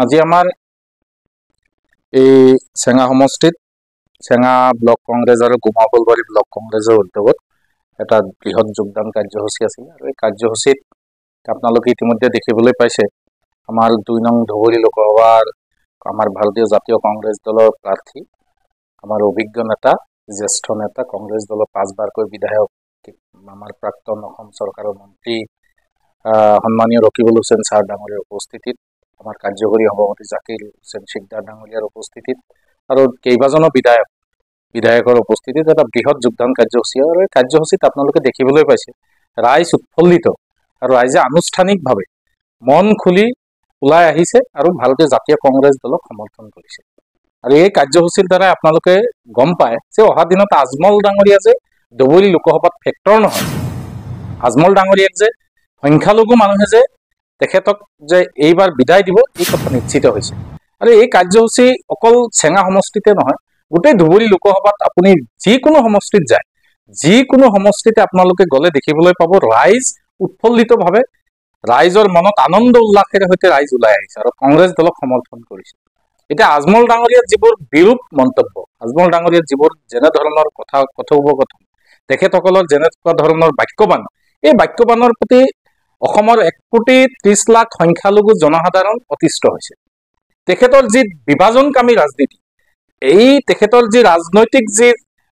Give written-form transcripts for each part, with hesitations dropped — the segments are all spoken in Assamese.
আজি আমাৰ এই চেঙা সমষ্টিত চেঙা ব্লক কংগ্ৰেছ আৰু গুমাবলবাৰী ব্লক কংগ্ৰেছৰ উদ্যোগত এটা বৃহৎ যোগদান কাৰ্যসূচী আছিল আৰু এই কাৰ্যসূচীত আপোনালোকে ইতিমধ্যে দেখিবলৈ পাইছে আমাৰ ২ নং ধুবুৰী লোকসভাৰ আমাৰ ভাৰতীয় জাতীয় কংগ্ৰেছ দলৰ প্ৰাৰ্থী আমাৰ অভিজ্ঞ নেতা জ্যেষ্ঠ নেতা কংগ্ৰেছ দলৰ ৫বাৰকৈ বিধায়ক আমাৰ প্ৰাক্তন অসম চৰকাৰৰ মন্ত্ৰী সন্মানীয় ৰকিবুল হুছেইন ছাৰ ডাঙৰীয়াৰ উপস্থিতিত আমাৰ কাৰ্যকৰী সভাপতি জাকিৰ হুছেইন শিকদাৰ ডাঙৰীয়াৰ উপস্থিতিত আৰু কেইবাজনো বিধায়কৰ উপস্থিতিত এটা বৃহৎ যোগদান কাৰ্যসূচী আৰু এই কাৰ্যসূচীত আপোনালোকে দেখিবলৈ পাইছে ৰাইজ উৎফুল্লিত আৰু ৰাইজে আনুষ্ঠানিকভাৱে মন খুলি ওলাই আহিছে আৰু ভাৰতীয় জাতীয় কংগ্ৰেছ দলক সমৰ্থন কৰিছে আৰু এই কাৰ্যসূচীৰ দ্বাৰা আপোনালোকে গম পায় যে অহা দিনত আজমল ডাঙৰীয়া যে ধুবুৰী লোকসভাত ফেক্টৰ নহয়, আজমল ডাঙৰীয়াক যে সংখ্যালঘু মানুহে যে তেখেতক যে এইবাৰ বিদায় দিব এই কথা নিশ্চিত হৈছে আৰু এই কাৰ্যসূচী অকল চেঙা সমষ্টিতে নহয়, গোটেই ধুবুৰী লোকসভাত আপুনি যিকোনো সমষ্টিত যায়, যিকোনো সমষ্টিতে আপোনালোকে গ'লে দেখিবলৈ পাব ৰাইজ উৎফুল্লিতভাৱে ৰাইজৰ মনত আনন্দ উল্লাসেৰে সৈতে ৰাইজ ওলাই আহিছে আৰু কংগ্ৰেছ দলক সমৰ্থন কৰিছে। এতিয়া আজমল ডাঙৰীয়াৰ যিবোৰ বিৰূপ মন্তব্য, আজমল ডাঙৰীয়াৰ যিবোৰ যেনে ধৰণৰ কথোপকথন, তেখেতসকলৰ যেনেকুৱা ধৰণৰ বাক্যবান, এই বাক্যবানৰ প্ৰতি অসমৰ ১,৩০,০০,০০০ সংখ্যালঘু জনসাধাৰণ অতিষ্ঠ হৈছে। তেখেতৰ যি বিভাজনকামী ৰাজনীতি, এই তেখেতৰ যি ৰাজনৈতিক যি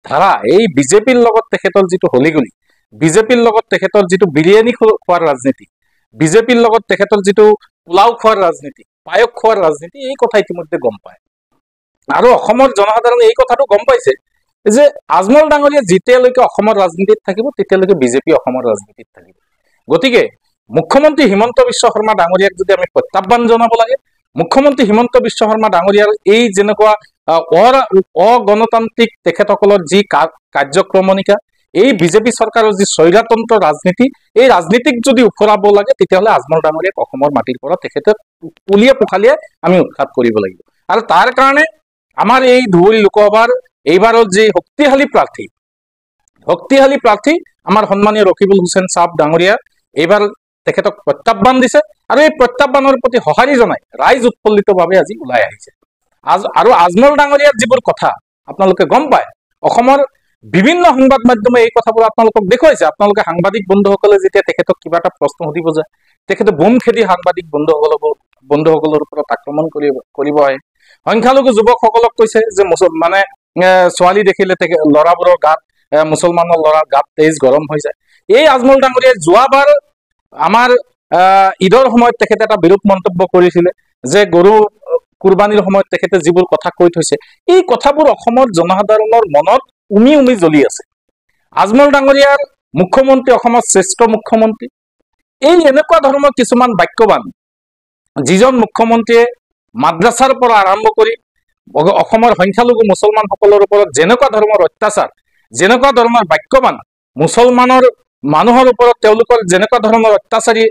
ধাৰা, এই বিজেপিৰ লগত তেখেতৰ যিটো হলিগুলি, বিজেপিৰ লগত তেখেতৰ যিটো বিৰিয়ানী খোৱাৰ ৰাজনীতি, বিজেপিৰ লগত তেখেতৰ যিটো পোলাও খোৱাৰ ৰাজনীতি, পায়স খোৱাৰ ৰাজনীতি, এই কথা ইতিমধ্যে গম পায় আৰু অসমৰ জনসাধাৰণে এই কথাটো গম পাইছে যে আজমল ডাঙৰীয়া যেতিয়ালৈকে অসমৰ ৰাজনীতিত থাকিব তেতিয়ালৈকে বিজেপি অসমৰ ৰাজনীতিত থাকিব। গতিকে মুখ্যমন্ত্ৰী হিমন্ত বিশ্ব শৰ্মা ডাঙৰীয়াক যদি আমি প্ৰত্যাহ্বান জনাব লাগে, মুখ্যমন্ত্ৰী হিমন্ত বিশ্ব শৰ্মা ডাঙৰীয়াৰ এই যেনেকুৱা অগণতান্ত্ৰিক তেখেতসকলৰ যি কাৰ্যক্ৰমণিকা, এই বিজেপি চৰকাৰৰ যি স্বৈৰতন্ত্ৰ ৰাজনীতি, এই ৰাজনীতিক যদি উফৰাব লাগে তেতিয়াহ'লে আজমল ডাঙৰীয়াক অসমৰ মাটিৰ পৰা তেখেতে পুলিয়ে পোখালিয়ে আমি উৎখাত কৰিব লাগিব আৰু তাৰ কাৰণে আমাৰ এই ধুবুৰী লোকসভাৰ এইবাৰৰ যি শক্তিশালী প্ৰাৰ্থী আমাৰ সন্মানীয় ৰকিবুল হুছেইন ছাৰ ডাঙৰীয়া এইবাৰ তেখেতক প্ৰত্যাহ্বান দিছে আৰু এই প্ৰত্যাহ্বানৰ প্ৰতি সঁহাৰি জনাই ৰাইজ উৎফুল্লিতভাৱে আজি ওলাই আহিছে। আৰু আজমল ডাঙৰীয়াৰ যিবোৰ কথা আপোনালোকে গম পায়, অসমৰ বিভিন্ন সংবাদ মাধ্যমে এই কথাবোৰ আপোনালোকক দেখুৱাইছে। আপোনালোকে সাংবাদিক বন্ধুসকলে যেতিয়া তেখেতক কিবা এটা প্ৰশ্ন সুধিব যায়, তেখেতে বোম খেদি সাংবাদিক বন্ধুসকলৰ ওপৰত আক্ৰমণ কৰিব আহে। সংখ্যালঘু যুৱকসকলক কৈছে যে মানে ছোৱালী দেখিলে ল'ৰাবোৰৰ গাত, মুছলমানৰ ল'ৰাৰ গাত তেজ গৰম হৈ যায়। এই আজমল ডাঙৰীয়াই যোৱাবাৰ আমাৰ ঈদৰ সময়ত তেখেতে এটা বিৰূপ মন্তব্য কৰিছিলে যে গৰু কুৰবানীৰ সময়ত তেখেতে যিবোৰ কথা কৈ থৈছে, এই কথাবোৰ অসমৰ জনসাধাৰণৰ মনত উমি জ্বলি আছে। আজমল ডাঙৰীয়াৰ মুখ্যমন্ত্ৰী, অসমৰ শ্ৰেষ্ঠ মুখ্যমন্ত্ৰী, এই এনেকুৱা ধৰণৰ কিছুমান বাক্যবান, যিজন মুখ্যমন্ত্ৰীয়ে মাদ্ৰাছাৰ পৰা আৰম্ভ কৰি অসমৰ সংখ্যালঘু মুছলমানসকলৰ ওপৰত যেনেকুৱা ধৰণৰ অত্যাচাৰ, যেনেকুৱা ধৰণৰ বাক্যবান, মুছলমানৰ মানুহৰ ওপৰত তেওঁলোকৰ যেনেকুৱা ধৰণৰ অত্যাচাৰী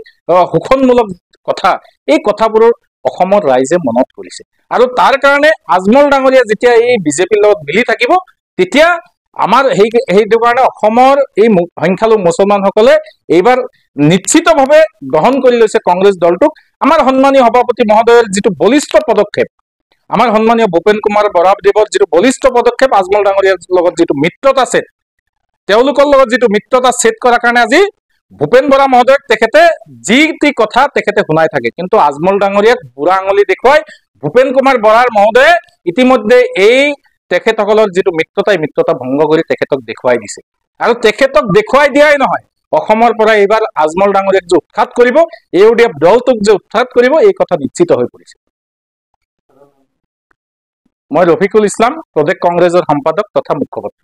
শোষণমূলক কথা, এই কথাবোৰৰ অসমৰ ৰাইজে মনত কৰিছে আৰু তাৰ কাৰণে আজমল ডাঙৰীয়া যেতিয়া এই বিজেপিৰ লগত মিলি থাকিব তেতিয়া আমাৰ সেইটো কাৰণে অসমৰ এই সংখ্যালঘু মুছলমানসকলে এইবাৰ নিশ্চিতভাৱে গ্ৰহণ কৰি লৈছে কংগ্ৰেছ দলটোক। আমাৰ সন্মানীয় সভাপতি মহোদয়ৰ যিটো বলিষ্ঠ পদক্ষেপ, আমাৰ সন্মানীয় ভূপেন কুমাৰ বৰাদেৱৰ যিটো বলিষ্ঠ পদক্ষেপ, আজমল ডাঙৰীয়াৰ লগত যিটো মিত্ৰতা ছেদ, তেওঁলোকৰ লগত যিটো মিত্ৰতা ছেদ কৰাৰ কাৰণে আজি ভূপেন বৰা মহোদয়ক তেখেতে যি টি কথা তেখেতে শুনাই থাকে, কিন্তু আজমল ডাঙৰীয়াক বুঢ়া আঙুলি দেখুৱাই ভূপেন কুমাৰ বৰাৰ মহোদয়ে ইতিমধ্যে এই তেখেতসকলৰ যিটো মিত্ৰতা ভংগ কৰি তেখেতক দেখুৱাই দিছে আৰু তেখেতক দেখুৱাই দিয়াই নহয়, অসমৰ পৰা এইবাৰ আজমল ডাঙৰীয়াক যে উৎখাত কৰিব, ইউডিএফ দলটোক যে উৎখাত কৰিব, এই কথা নিশ্চিত হৈ পৰিছে। মই ৰফিকুল ইছলাম, প্ৰদেশ কংগ্ৰেছৰ সম্পাদক তথা মুখপাত্ৰ।